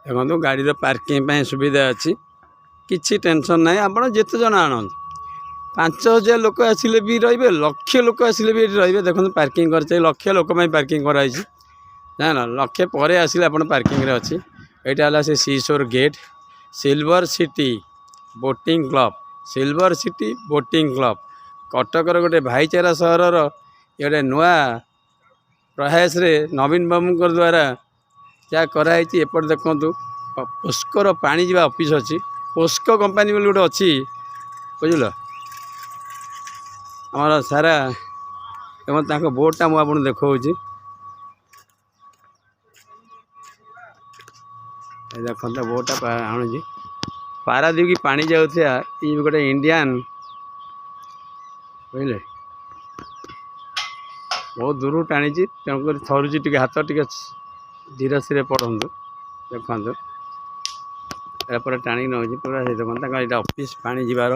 देखो गाड़ी पार्किंग सुविधा अच्छी किसी टेंशन ना आप जिते जन आन 5000 लोक आसिले भी रे लक्ष लोक आसिले भी रे देखो पार्किंग कर लक्ष लोक पार्किंग कराई जान लक्षे पर आसिले आप पार्किंग अच्छी यहाँ से seashore gate Silver City Boating Club Silver City Boating Club कटकर गोटे भाईचारा सहरर ये नुआ प्रयास रे नवीन बाबू द्वारा क्या कराई एपट देखु पुष्कर पानी जावा ऑफिस अच्छी पोस्को कंपानी बोली गोटे अच्छी बुझल आमर सारा एवं बोर्डटा मुझे देखा देखता बोर्डटा आणुची पारादीप की पानी जाऊया ये गोटे इंडियन बुझे बहुत दूर टाणी तेणुक थरुची टे हाथ टे धीरे धीरे पढ़ु देखु यापर टाणी नौ पूरा देखता यहाँ ऑफिस पानी जीवार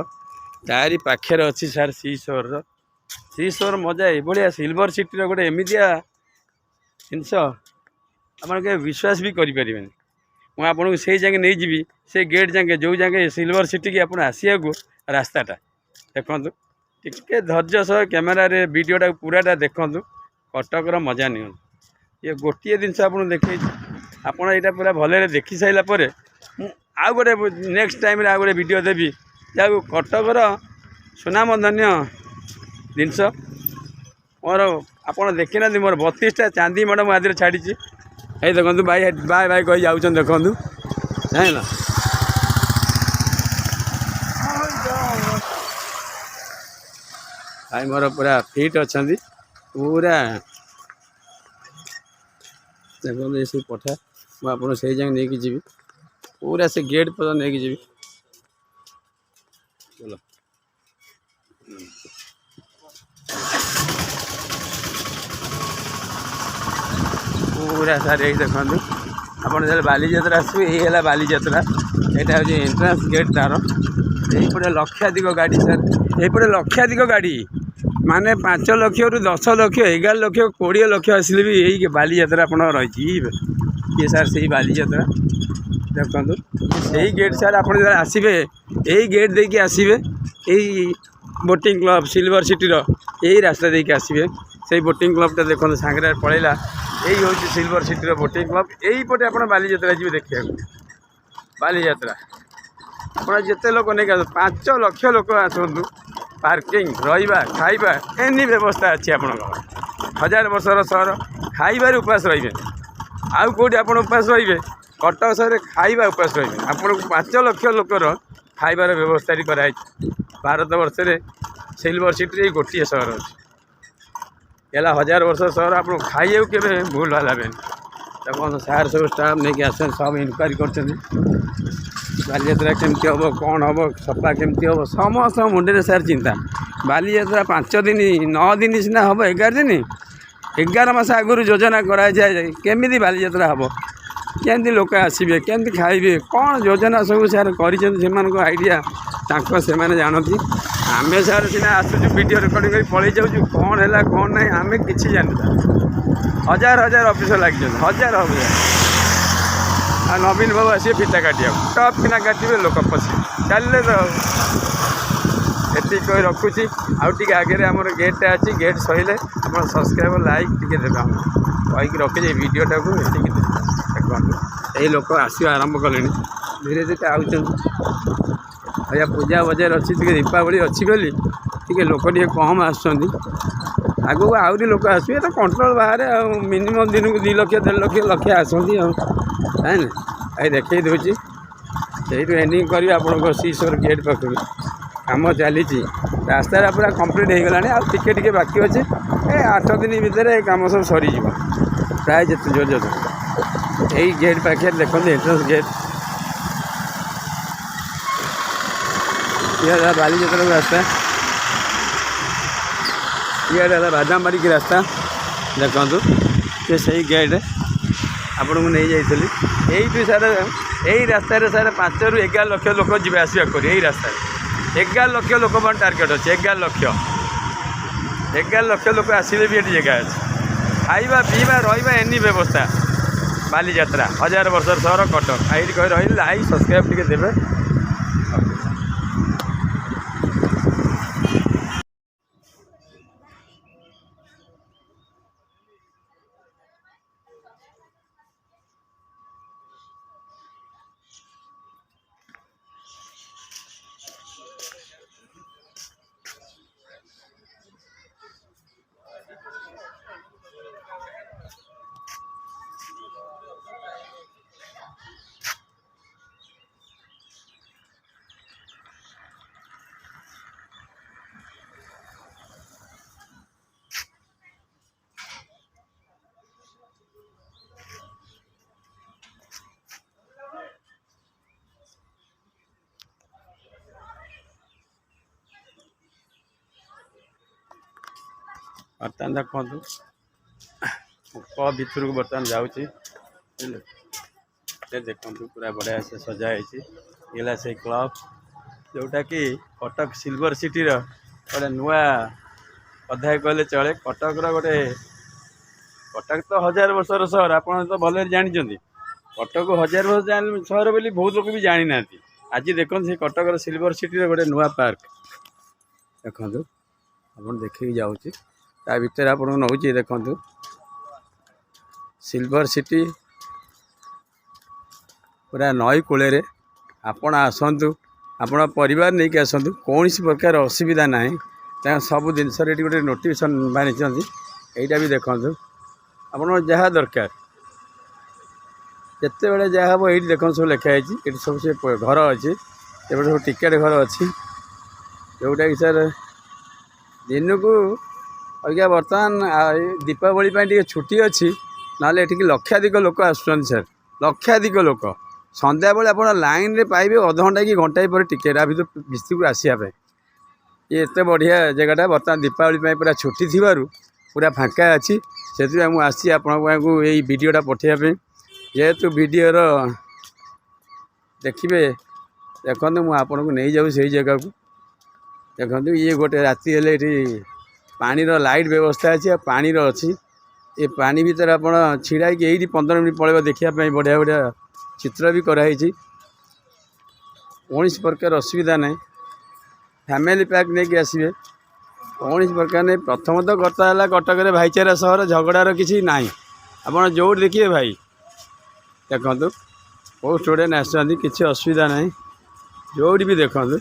तारी पाखे अच्छी सार सीशोर मजा ये सिल्वर सिटी गोटे एमतिया जिनस आप विश्वास भी करें मुझे आपको से जाके नहीं जी से गेट जाके जो जाके सिल्वर सिटी की आप आसिया को रास्ताटा देखु टिके धैर्य सह कैमेरा वीडियोटा पूराटा देखु कटकर मजा नि ये गोटे जिनस आपको देखे आपड़ यहाँ पूरा भले देखी सारापर आउ गोटे नेक्स्ट टाइम आउ गोटे वीडियो देवी जहाँ कटकर सुनाम धन्य जिनस मोर आप देखी ना मोर 32टा चांदी मड मुझे छाड़ी ये देखो भाई बाय बाय कही जाऊँ देखु जान भाई मोर पूरा फिट अच्छा पूरा देखो ये सब पठा मुझे से जाए नहीं जी पूरा से गेट पर नहीं जी चलो पूरा सारे यही देखो आप बालीजात्रा आसवे ये बालीजात्रा यहाँ हूँ एंट्रांस गेट तार यहीपटे लक्षाधिक गाड़ी सर यहीपटे लक्षाधिक गाड़ी माने 5 लाख रु 10 लाख 11 लाख 20 लाख आसिले भी यही बालीजात्रा आप रही ये सार से बालीजात्रा देखो से गेट सार आप आसवे यही गेट देके आसवे यही बोटिंग क्लब सिल्वर सिटी यही रास्ता देके आसवे से बोटिंग क्लबटा देखो सांगे पलैला यही हूँ सिल्वर सिटी बोटिंग क्लब यही पटे आप बालीजात्रा जी देखा बालीजात्रा आप जिते लोक नहीं 5 लाख लोक आसतु पार्किंग रहा खाइबा एनी व्यवस्था अच्छी आप 1000 वर्षर सहर खाइबार उपास रे आउ कौटी आप उपास रे कटक सहर खाइबा उपास रे आपको 5 लाख लोकर खाइबार व्यवस्था कराई भारत वर्ष में सिल्वर सिटी गोटे सहर अच्छी 1000 वर्ष सहर आप खाइए के भूल भाला देखो सार सब स्टाफ नहीं आस सब इनक्वारी कर बालीजात्रा केमती हम कौन हम सफा केमती हम समस्त मुंडे सार चिंता बालीजात्रा 5 दिन 9 दिन सीना हम 11 दिन 11 मास आगु योजना कराए जाए केमी बालीजात्रा हम केमती लोक आसवे केमती खाइबे कौन योजना सब सार कर आइडिया से जानती आम सार सीना आसुचु वीडियो रिकॉर्डिंग कर पलि जाऊँ कौन है कौन ना आम कि जानता 1000 ऑफिसर लगे 1000 आ नवीन बाबू आसे फिटा काटिया टप किना काटे लोक पशे चलिए तो ये कही रखुची आउे आगे आम गेटा अच्छी गेट सहिले आप सब्सक्राइब लाइक टे देवे कहीकि रखी वीडियोटा को ये देखो यही लोक आसवा आरंभ कले धीरे धीरे आउया पूजा बजार अच्छी दीपावली अच्छी गली टे लोक टे कम आसुँच आगू आहरी लोक आसवे तो कंट्रोल बाहर मिनिमम दिन को 2 लाख 1.5 लाख लक्ष आसती है ना ये देखे दूसरी से एंडिंग कर आप सीशोर गेट पाख कम चली रास्ता पूरा कम्प्लीट हो गलानी आगे बाकी अच्छे 8 दिन भितर कम सब सरी प्राय जो यही गेट पाखे देखते एंट्रेंस गेट ये बालीजात्रा रास्ता ये बादामबाड़ी की रास्ता देखु ये सही गेट आपन को नहीं जाइली यही सारे यही रास्तार सारे 5 ରୁ 11 लाख लोक जी आसा कर यही रास्ता 11 लाख लोक टार्गेट अच्छे 11 लाख लोक आसिले भी ये जगह अच्छे खाइबा पीवा रहा एनी व्यवस्था बालीजात्रा 1000 वर्ष सहर कटक आई कही रही लाइक सब्सक्राइब टी देवे। बर्तमान देखु क्लब भितर को बर्तमान जाऊँगी देखु पूरा बढ़िया से सजाई गला से क्लब जोटा कि कटक सिल्वर सिटी गोटे नुआ अध्याय कहले चले। कटक गोटे कटक तो 1000 वर्षर सहर आप तो भले जानते कटक 1000 वर्ष सहर बोली बहुत लोग भी जानी ना। आज देखो से कटक सिल्वर सिटी गोटे नुआ पार्क देखु आप देखिए जाऊँगी ता भीतर आप नौ देखु सिल्वर सिटी पूरा नई कूल आपण आसतु आपण परिवार नहीं कि आसतु कौन प्रकार असुविधा ना सब जिनस गोटे नोटिफिकेशन मानी यहीटा भी देखु आप जहाँ दरकार जिते बड़े जहाँ हम ये देख सब लिखाई ये सब से घर अच्छी ये सब टिकेट घर अच्छी जोटा कि सर दिन को अगर बर्तमान दीपावली टे छुट्टी अच्छी ना लक्षाधिक लोक आसुँच सर लक्षाधिक लोक संध्या बेले आप लाइन रे पाइबे अध घंटा कि घंटाए पर टिकेट आ भितर आसापे ये एत बढ़िया जगह बर्तमान दीपावली पूरा छुट्टी थी पूरा फाँका अच्छी से मुझे आसी आपको यही वीडियोटा पठाइबे जेहेतु वीडियोर देखिए देखो मुझे आपको नहीं जाऊँ से जगह को देखो ये गोटे राति हेले पानी लाइट व्यवस्था अच्छी पानी अच्छी ये पानी भीतर आप छिड़ा यही 15 मिनट पड़े देखापी बढ़िया बढ़िया चित्र भी कराई कौन प्रकार असुविधा ना फैमिली पैक नहीं कि आसवे कौन प्रकार नहीं। प्रथम तो कथा है कटक भाईचारा सहर झगड़ार किसी ना आप जो देखिए भाई देखु बहुत स्टूडेंट आसुँच किसी असुविधा ना जो भी देखु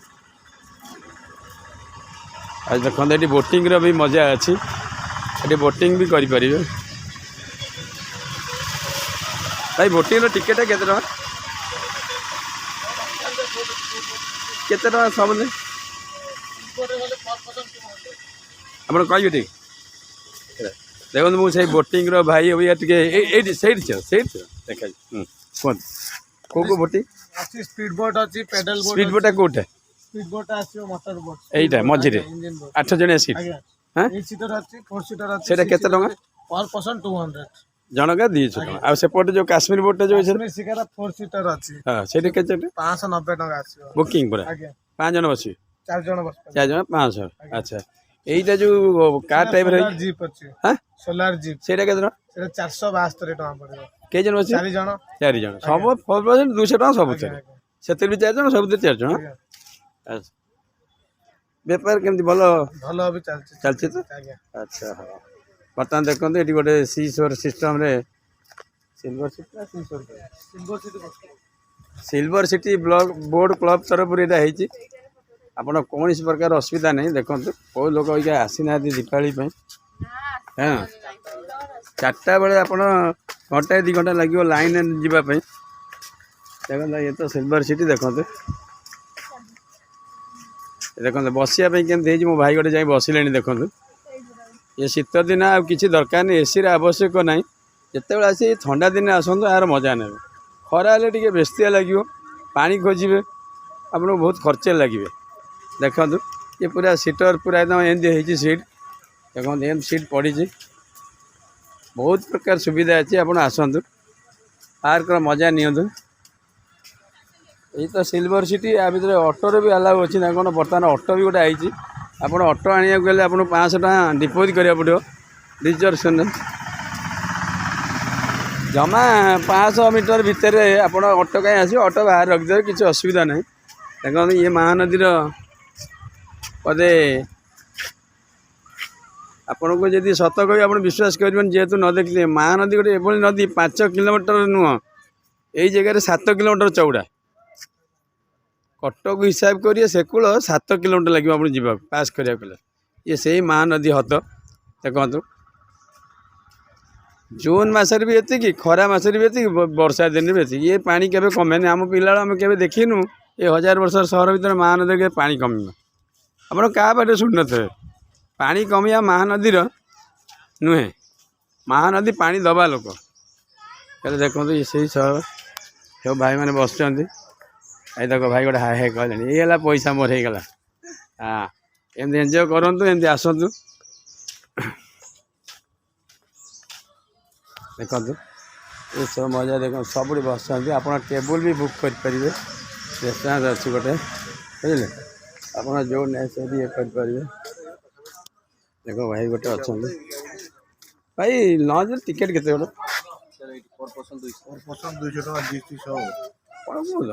आज देखो ये बोटिंग भी मजा अच्छी ये बोटिंग भी करें भाई बोटिंग टिकेट के सब आप कहे ठीक देखो मुझे बोटिंग भाई अभी टे देखा कहते कौ बोटिंग स्पीड बोट अच्छी पेडल बोट स्पीड बोटा कौटे स्पीड बोट आछियो मोटर बोट एटा मझिरे 8 जणिया सीट हां 8 सीटर अच्छी 4 सीटर अच्छी सेटा केते टंका पर पर्सन 200 जनका 200 टंका आ सेपट जो काश्मीर बोट जो काश्मीर सिकारा 4 सीटर अच्छी हां सेटा केते 590 टंका आछियो बुकिंग पूरा आज्ञा 5 जण बसी 4 जण बस 4 जण 500 अच्छा एटा जो कार टाइप रे जीप अच्छी हां सोलर जीप सेटा केते सेटा 472 टंका पड़ियो के जण बसी 4 जण सब 4% 200 टंका सब सेते भी 4 जण सब 4 जण अच्छा बेपार केमती भलो भलो भी चलछि तो अच्छा हाँ बर्तमान देखो ये गोटे सीसोर सिस्टम रे silver silver city block board club तरफ आप कौन प्रकार असुविधा नहीं देखो बहुत लोग आसी ना दीपावली हाँ 4टा बेले आप घंटा 2 घंटा लगे लाइन जावाई देखो ये तो सिल्वर सिटी देखो देखो बसापी केमती मो भाई गोटे जाए बसिले देखो ये शीत दिन आ कि दरकार नहीं एसी आवश्यक ना जिते बड़े आसी ठंडा दिन आसतु यार मजा ने खरा टे बेस्तिया लगे पानी खोजे आपको बहुत खर्चे लगे देखो ये पूरा सीटर पूरा एकदम एमती होती सीट देखो एम सीट पड़ी बहुत प्रकार सुविधा अच्छी आप आसतु पार्क मजा नियंतु यही तो सिल्वर सिटी या भर ऑटोर भी अलाउ अच्छी ना कौन बर्तमान ऑटो भी गोटे आई आप ऑटो आने गले आप 500 टका डिपोजिट करा पड़ो रिजर्वेशन जमा 500 मीटर भितर आप ऑटो कहीं आस ऑटो बाहर रखिदेवे किसी असुविधा ना देखो ये महानदीर पदे आपन को जब सत कह आप विश्वास करें जेहेतु न देखिए महानदी गोटे एभली नदी 5 किलोमीटर नुह यही जगह 7 किलोमीटर चौड़ा कटक हिसाब करिए से कूल 7 किलोमीटर लगे आप जी पास करा ये से महानदी हत देखु जून मसरे भी ये खरा मसरे भी ये वर्षा दिन भी ये ये पानी केवे कमेनि आम पिला आम के देखिनु ये 1000 वर्ष सहर भर महानदी के पानी कम आप क्या बाटे शुणी न थे पानी कमिया महानदीर नुहे महानदी पानी दबा लोक देखो ये सही सहर सब भाई मैंने बस ये देख भाई गोटे हाय हाय कहले ये पैसा मोर हो गला हाँ एमती एंजय करूँ एमती आसतु देखो ये सब मजा देख सब बस आप टेबुल भी बुक करेंगे रेस्टोरेंट अच्छी गोटे बुझे आप जो नहीं ये करेंगे देखो भाई गोटे अच्छा भाई लॉन्च टिकेट के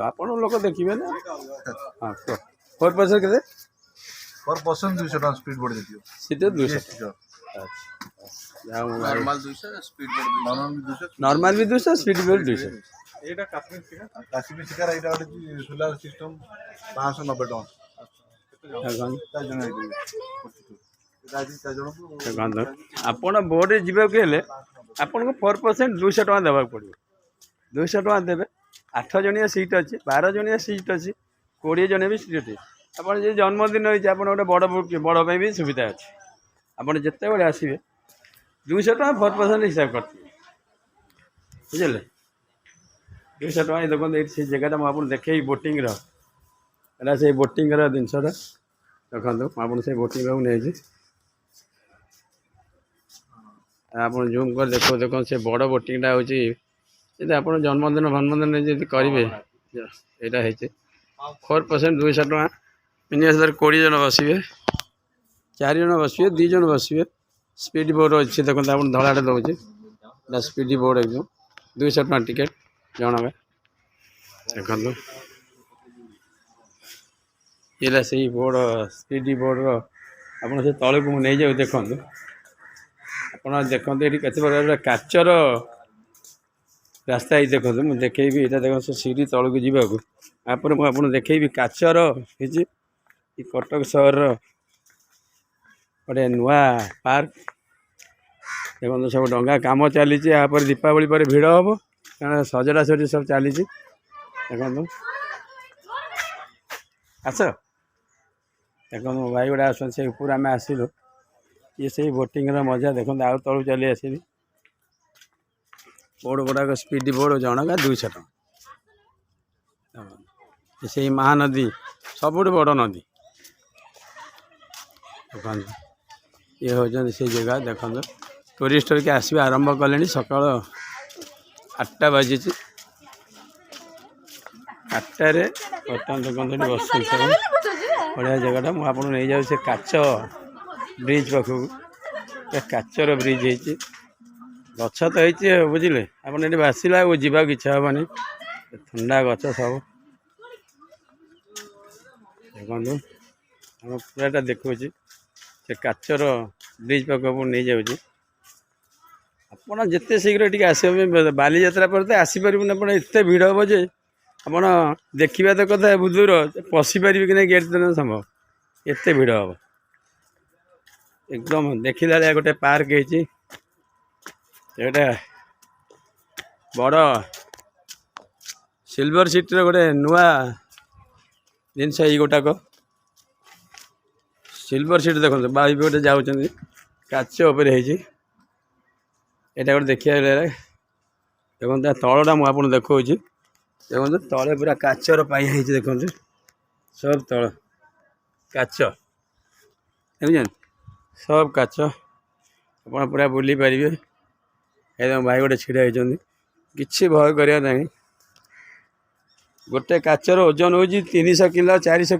आप लोग देखिए ना हाँ 4% के पर पर्सन 200 टका स्पीड बोर्ड देखियो seat 200 normal 200 speed board normal भी 200 स्पीड बोर्ड 200 एटा काश्मीर शिकार एटा गोटे सोलार सिस्टम 590 टका आपण बोर्ड जीवाक आपन को 4% 200 टका देवा पड़ो 200 टका देवे 8 जणिया सीट अच्छी 12 जणिया सीट अच्छी 20 जन भी सीट अच्छी आप जन्मदिन होती आप गोटे बड़ भी सुविधा अच्छी आप जिते बड़े आसवे 200 टका 4% हिसाब करते बुझे 200 टका देखो ये जगह मुझे देखे बोटिंग रहा से बोटिंग जिनसा देखो मुझे बोटिंग नहीं आप जूम कर देखो देखो से बड़ बोटिंगटा होती आप जन्मदिन भन्मदिन जी करेंगे यहाँ है 4% 200 टका मिनिमम 20 जन बसवे 4 जन बसवे 2 जन बसवे स्पीड बोर्ड अच्छे देखो आप धड़ाटे दौर स्पीड बोर्ड एकदम 200 टका टिकेट जन देखो ये से बोर्ड स्पीड बोर्ड आप तौक मुझे नहीं जाऊ देखो आप देखते ये केत प्रकार काचर रास्ता ही देखो मुझे देखेबी यहाँ देख से सीढ़ी तौक जावाक मुझे देखेबी काचर कटक सहर गोटे नुआ पार्क देखो सब डंगा काम चली दीपावली पर भिड़ हम कारण सजड़ा सजी सब चली देखो आस देखो भाई गुड़ा आस ऊपर आम आसलु ये से बोटिंग मजा देखो आउ तलू चली आसली बोर्ड गुड़ाक स्पीड बोर्ड जनका 200 टका से महानदी सब बड़ नदी देखो ये हूँ से जगह देखो टूरिस्ट के आसवे आरंभ कले सकाल 8टा बाजी 8टारे बर्तमान देखो बस बढ़िया जगह मुझे नहीं जाऊँ से काच ब्रिज पाखक काचर ब्रिज है गछ तो है बुझे आप बासिला जावाक इच्छा हेनी ठंडा गछ सब देखो हम पूराटा देखा से काचर ब्रिज पाखक नहीं जाऊँ आप जिते शीघ्र टी आस बाली यात्रा पर आसपार आप भिड़ हम जे आप देखा तो कथा दूर पशिपारे कि नहीं गेट दिन संभव एत भिड़ हम एकदम देखला गोटे पार्क है गोटे बड़ सिल्वर सिटी गोटे नुआ जिनस ये गोटाक सिल्वर सिटी देखो भाई गोटे जाऊँ काच उपर यहाँ गोटे देखिए देखो तलटा मुझे देखा देखो तले पूरा काचर पाई देखो सब तल काच सब काच आप पूरा बुली पारे एकदम भाई गोटे छिड़ा होती किसी भय करिया नहीं गोटे काचर ओजन हो 300 किलो 400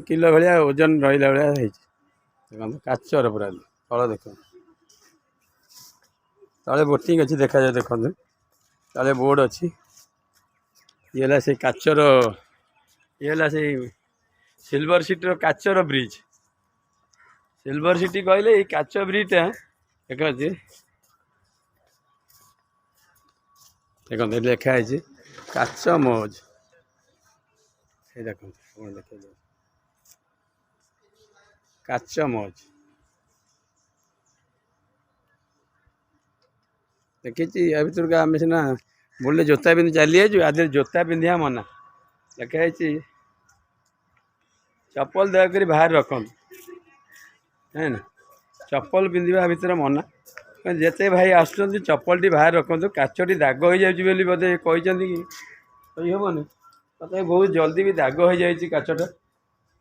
किलो भाया ओजन रहा भाया देखो काचर पूरा तल देख तले बोटिंग अच्छी देखा जाए देखो तले बोर्ड अच्छी ये से काचर ये से silver city Cachar bridge silver city कहले ये काच ब्रिजटा देखा देखते लिखाई काच मौज ये देखते देख काच मौज देखी या भर का आम सीना बोले जोता पिंधि चली जाइए आदि जोता पिंधिया मना लिखाई चप्पल दयाक बाहर रखु है ना चप्पल पिंधा भितर मना जिते भाई आसुँच चप्पल टी बाहर रखु काचटी दाग हो जाए बोधे कहते कि कही हेनी मतलब बहुत जल्दी भी दाग हो जाए काचटा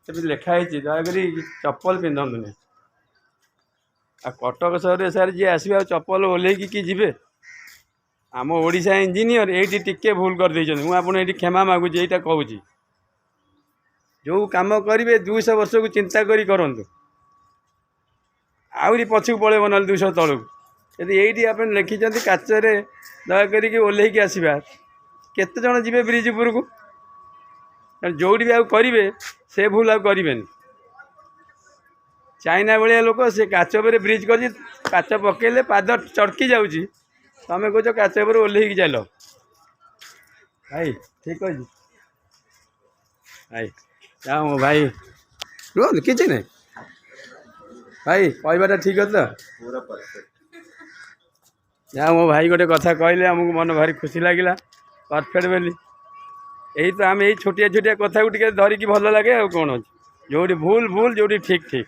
से लिखाई दयाक चप्पल पिंधतु आ कटक सहर सार जी आसवे चप्पल ओह्लैक कि जी आम ओडिशा इंजीनियर ये टिके भूल कर मुझे क्षमा मागुची यहाँ कहूँ जो कम करेंगे 200 वर्ष को चिंता करी करंतु आहरी पछक पड़ेब ना 200 तलक यदि ये आप लिखिं काचरे दयाक ओह्लैक आसवा केते जन जी ब्रिज उपर को जो भी आउ करेंगे से भूल आउ करें चाइना भाया लोक से काच पर ब्रिज कर काच पकड़े पाद चड़की जाऊँगी तमें कह काच पर ओह्लैक चल भाई ठीक अच्छे भाई जा मो भाई रुहत कि नहीं भाई कहवाटा ठीक है तो पूरा परफेक्ट जा मो भाई गोटे कथा कहले आमको मन भारी खुशी लगे परफेक्ट बोली यही तो आम यही छोटिया छोटिया कथा को धरिकी भल लगे आ कौन अच्छे जो भूल भूल जो ठीक ठीक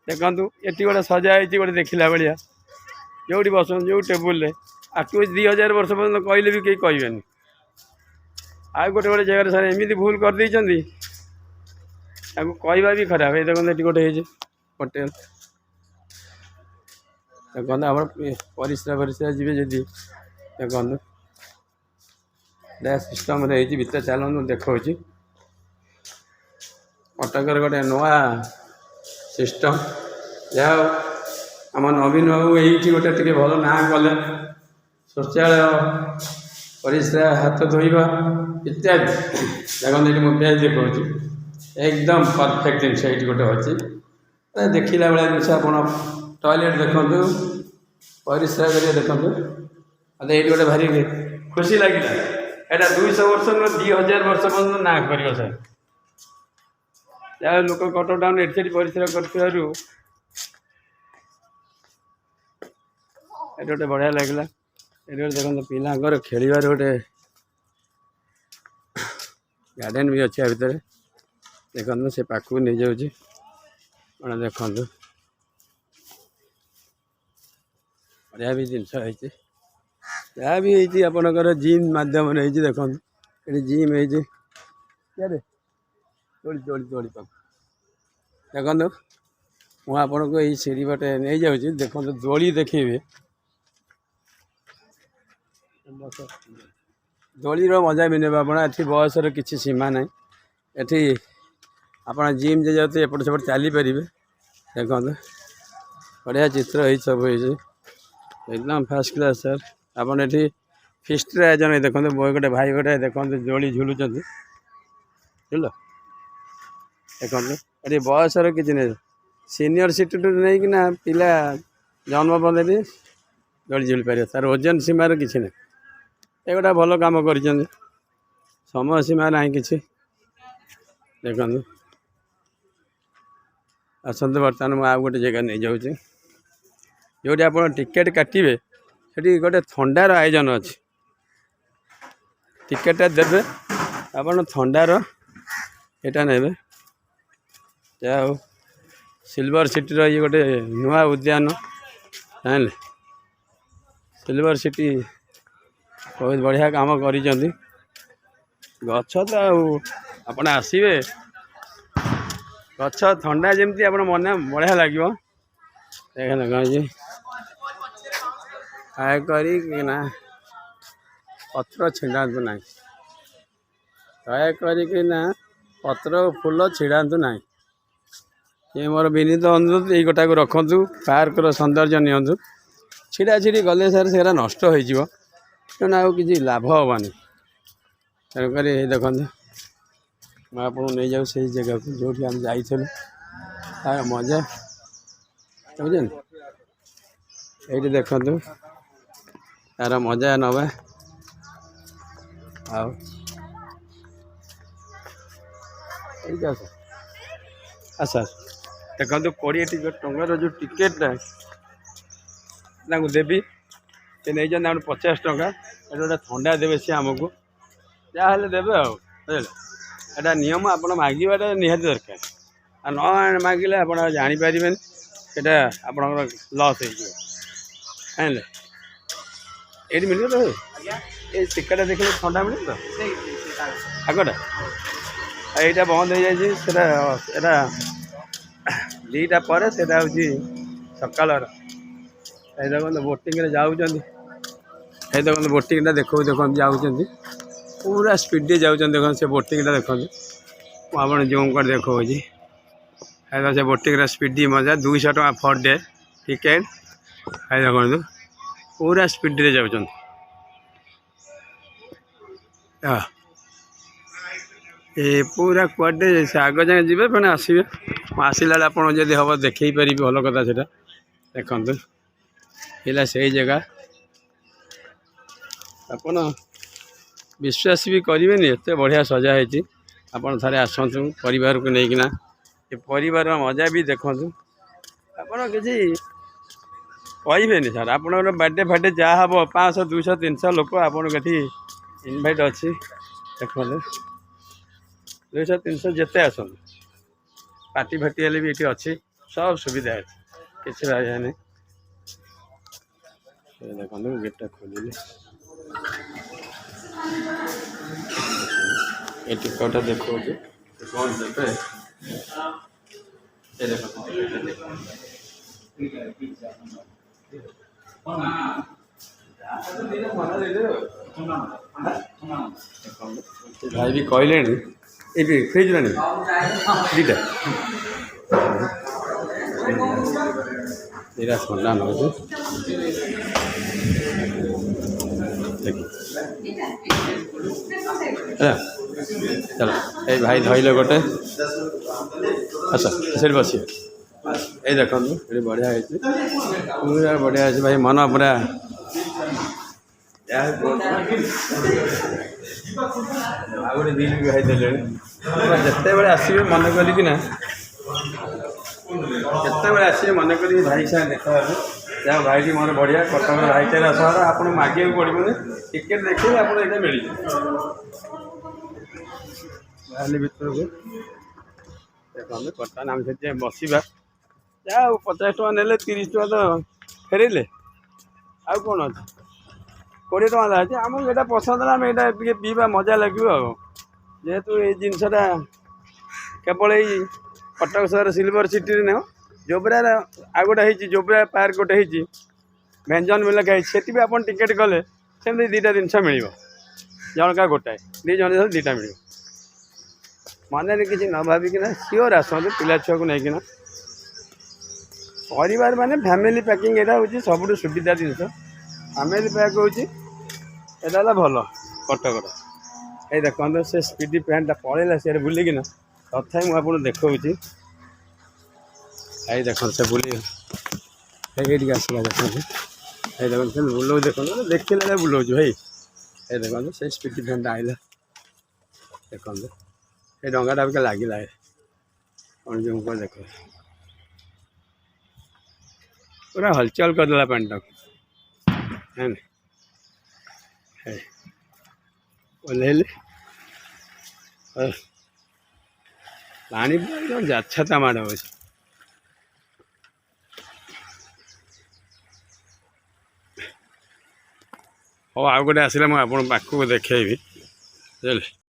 देखु ये गोटे सजाई गोटे देखला भाया जो बस जो टेबुल आकु 2000 वर्ष पर्यटन कहले भी कहीं कहबेनि आ गोटे गोटे जगह सर एमती भूल कर देइछन्ति ताकू कहवा भी खराब ये देखते ये गोटे होटेल देखते आप परिश्रा परिश्रा जी जी देखते डैश सिस्टम भीतर चलते देखा कटकर गोटे नुआ सिस्टम जहाँ आम नवीन बाबू ये गोटे टे भल ना कले शौचालय परिश्रा हाथ धोइबा इत्यादि देखते ये मोबाइल देखा एकदम परफेक्ट जिनस ये गोटे अच्छी देखला भाया जिनस आप टॉयलेट देखु परिश्रा कर देखु मतलब ये गोटे भारी खुशी लगे यहाँ 200 वर्ष न 2000 वर्ष पर्यटन ना कर सर जहाँ लोक कटक टाउन एटी परिश्रा कर गोटे बढ़िया लगला ये देखो पिलांर खेलार गोटे गार्डन भी अच्छे भितर देखो से पाखक नहीं जाऊँगी देखु बढ़िया भी जिनस जहाँ भी होती आपणकर जिम मध्यम देखो ये जिम है तोड़ी तोड़ी तोड़ी पाक देखो मुझे आपन को यही सीढ़ी बाटे नहीं जाऊँगी देखो दोली देखिए दोलीर मजा भी नेबे आप बयसर किसी सीमा ना ये आप जिम जे जाते एपट सेपट चली पारे देखो बढ़िया चित्र है सब एकदम फास्ट क्लास सर आपन ये फिस्ट आयोजन देखते गोटे भाई गोटे देखते दोली झुलुंट बुझल देखो ये बयसर किसी नहीं सीनियर सिटीजन नहीं कि ना पिला जन्म बंदे दोली झुली पारे तार ओजन सीमार किसी ना ये गोटा भल कम कर समय सीमा ना कि देखो आसत बर्तमान मुझे आउ गोटे जगह नहीं जाऊँगी जो आप टिकेट काटे से गोटे थंडार आयोजन अच्छी टिकेटा देवे आप थंडार यहाँ ने जाओ सिल्वर सिटी ये गोटे नुआ उद्यान जान सिल्वर सिटी बहुत बढ़िया काम कर गछ तो आप आसवे गछ थंडा जमी आप मन बढ़िया लगे देखना कहीं आय करना पत्र छिड़ातु ना दयाकना पत्र फूल छिड़ातु ना ये मोर विनीत अनुरोध ये गोटा को रखु पार्कर सौंदर्य नियंतु छिड़ा छिड़ी गले सार से नष्ट हो ତେଣୁ ଆଉ କିଛି ଲାଭ ହେବନି। ତେଣୁକରି ଦେଖନ୍ତୁ ମୁଁ ଆପଣଙ୍କୁ ନେଇଯାଉ ସେଇ ଜାଗାକୁ ଯେଉଁଠି ଆମେ ଯାଇଥିଲୁ ତାର ମଜା ବୁଝୁଛନ୍ତି। ଏଇଠି ଦେଖନ୍ତୁ ତାର ମଜା ନେବା। ଆଉ ଏଇଠି ଆସ ଦେଖନ୍ତୁ 20 ଟଙ୍କାର ଯେଉଁ ଟିକେଟଟା ତାଙ୍କୁ ଦେବି ସେ ନେଇଛନ୍ତି ଆମର 50 ଟଙ୍କା। ଏଠି ଗୋଟେ ଥଣ୍ଡା ଦେବେ ସିଏ ଆମକୁ ଯାହା ହେଲେ ଦେବେ ଆଉ ବୁଝିଲେ। ଏଇଟା ନିୟମ ଆପଣ ମାଗିବାଟା ନିହାତି ଦରକାର। ଆଉ ନ ମାଗିଲେ ଆପଣ ଆଉ ଜାଣିପାରିବେନି ସେଇଟା ଆପଣଙ୍କର ଲସ୍ ହେଇଯିବ ଜାଣିଲେ। ଏଇଠି ମିଳିବ ତ ଏଇ ଟିକେଟା ଦେଖିଲେ ଥଣ୍ଡା ମିଳିବ ତ ଆଗଟା। ଆଉ ଏଇଟା ବନ୍ଦ ହେଇଯାଇଛି ସେଇଟା ଏଇଟା 2ଟା ପରେ ସେଇଟା ହେଉଛି ସକାଳର। ଏଇ ଦେଖନ୍ତୁ ବୋଟିଂରେ ଯାଉଛନ୍ତି। ଏଇ ଦେଖନ୍ତୁ ବୋଟିଂଟା ଦେଖନ୍ତୁ ଯାଉଛନ୍ତି ପୁରା ସ୍ପିଡ଼ରେ ଯାଉଛନ୍ତି। ଦେଖନ୍ତୁ ସେ ବୋଟିଂଟା ଦେଖନ୍ତୁ ମୁଁ ଆପଣ ଜୁମ୍ କରି ଦେଖାଉଛି। ସେ ବୋଟିଂର ସ୍ପିଡ଼ ମଜା 200 ଟଙ୍କା ପର୍ ଡେ ଟିକେଟ୍। ଏଇ ଦେଖନ୍ତୁ ପୁରା ସ୍ପିଡ଼ରେ ଯାଉଛନ୍ତି। ଏ ପୁରା କୁଆଡ଼େ ସେ ଆଗ ଯାଏଁ ଯିବେ ପୁଣି ଆସିବେ। ମୁଁ ଆସିଲା ବେଳେ ଆପଣ ଯଦି ହେବ ଦେଖେଇ ପାରିବି ଭଲ କଥା ସେଇଟା। ଦେଖନ୍ତୁ ହେଲା ସେଇ ଜାଗା ଆପଣ ବିଶ୍ୱାସ ବି କରିବେନି ଏତେ ବଢ଼ିଆ ସଜା ହେଇଛି। ଆପଣ ଥରେ ଆସନ୍ତୁ ପରିବାରକୁ ନେଇକିନା ଏ ପରିବାରର ମଜା ବି ଦେଖନ୍ତୁ। ଆପଣ କିଛି କହିବେନି ସାର୍। ଆପଣଙ୍କର ବାର୍ଥଡ଼େ ଫାର୍ଥଡ଼େ ଯାହା ହେବ 500 200 300 ଲୋକ ଆପଣଙ୍କ ଏଠି ଇନଭାଇଟ୍ ଅଛି। ଦେଖନ୍ତୁ 200 300 ଯେତେ ଆସନ୍ତୁ ପାର୍ଟି ଫାର୍ଟି ହେଲେ ବି ଏଠି ଅଛି। ସବୁ ସୁବିଧା ଅଛି କିଛି ରହିବା ନାହିଁ। ଦେଖନ୍ତୁ ଗେଟ୍ଟା ଖୋଲିଲି ଏ ଟିକଟଟା ଦେଖାଉଛି କ'ଣ ଦେବେ। ଏ ଦେଖନ୍ତୁ ଭାଇ ବି କହିଲେଣି ଏ ବି ଫ୍ରିଜ୍ ରାଣି 2ଟା ଏଇଟା ଥଣ୍ଡା ନେଉଛି। ଚାଲ ଏଇ ଭାଇ ଧଇଲେ ଗୋଟେ ଆସ ସେଠି ବସିବେ। ଏଇ ଦେଖନ୍ତୁ ଏଠି ବଢ଼ିଆ ହେଇଛି ପୁରା ବଢ଼ିଆ ଅଛି ଭାଇ ମନ ପୁରା। ଆଉ ଗୋଟେ ବିଲ୍ ବି ଭାଇ ଦେଲେଣି। ଯେତେବେଳେ ଆସିବେ ମନେ କରିକିନା କେତେବେଳେ ଆସିବେ ମନେ କରିକି ଭାଇ ସାଙ୍ଗେ ଦେଖା ହେବେ। ଯାହା ଭାଇଟି ମୋର ବଢ଼ିଆ କଟକର ଭାଇଚାରା ସହର। ଆପଣଙ୍କୁ ମାଗିବାକୁ ପଡ଼ିବନି ଟିକେଟ୍ ଦେଖିଲେ ଆପଣ ଏଇଟା ମିଳିଯିବ। ବାହାରିଲି ଭିତରକୁ ଦେଖନ୍ତୁ ବର୍ତ୍ତମାନ ଆମେ ସେଠି ବସିବା। ଯାହା ଆଉ 50 ଟଙ୍କା ନେଲେ 30 ଟଙ୍କା ତ ଫେରେଇଲେ ଆଉ କ'ଣ ଅଛି। 20 ଟଙ୍କା ଅଛି ଆମକୁ ଏଇଟା ପସନ୍ଦ ହେଲା ଆମେ ଏଇଟା ଟିକେ ପିଇବା ମଜା ଲାଗିବ ଆଉ। ଯେହେତୁ ଏଇ ଜିନିଷଟା କେବଳ ଏଇ କଟକ ସହର ସିଲଭର ସିଟିରେ ନୁହେଁ ଯୋବ୍ରାର ଆଉ ଗୋଟେ ହେଇଛି ଯୋବ୍ରା ପାର୍କ ଗୋଟେ ହେଇଛି ବ୍ୟଞ୍ଜନ ବି ଲେଖା ହେଇଛି। ସେଠି ବି ଆପଣ ଟିକେଟ୍ କଲେ ସେମିତି 2ଟା ଜିନିଷ ମିଳିବ। ଜଣକା ଗୋଟାଏ 2 ଜଣ 2ଟା ମିଳିବ। ମନରେ କିଛି ନ ଭାବିକିନା ସିଓର ଆସନ୍ତୁ ପିଲା ଛୁଆକୁ ନେଇକିନା। ପରିବାର ମାନେ ଫ୍ୟାମିଲି ପ୍ୟାକିଂ ଏଇଟା ହେଉଛି ସବୁଠୁ ସୁବିଧା ଜିନିଷ। ଫ୍ୟାମିଲି ପ୍ୟାକ୍ ହେଉଛି ଏଇଟା ହେଲା ଭଲ କଟକର। ଏଇ ଦେଖନ୍ତୁ ସେ ସ୍ପିଡ଼ି ପ୍ୟାଣ୍ଟଟା ପଳେଇଲା ସିଆଡ଼େ ବୁଲିକିନା ତଥାପି ମୁଁ ଆପଣଙ୍କୁ ଦେଖାଉଛି। ଏଇ ଦେଖନ୍ତୁ ସେ ବୁଲି ଏଇଠିକି ଆସିଲା ଦେଖନ୍ତୁ। ଏଇ ଦେଖନ୍ତୁ ସେ ବୁଲଉଛି ଦେଖନ୍ତୁ ଦେଖିଲା ବେଳେ ବୁଲଉଛି ଭାଇ। ଏଇ ଦେଖନ୍ତୁ ସେଇ ସ୍ପିଡ଼ି ପ୍ୟାଣ୍ଟଟା ଆଇଲା ଦେଖନ୍ତୁ ଏ ଡଙ୍ଗାଟା ବି ଲାଗିଲା କ'ଣ ଯେଉଁ କ'ଣ ଦେଖ ପୁରା ହଲଚଲ କରିଦେଲା ପାଣିଟାକୁ ଓହ୍ଲେଇଲି ପାଣି ଯାଛାତା ମାଡ଼ ହେଉଛି। ହଉ ଆଉ ଗୋଟେ ଆସିଲେ ମୁଁ ଆପଣଙ୍କ ପାଖକୁ ଦେଖେଇବି ବୁଝିଲେ।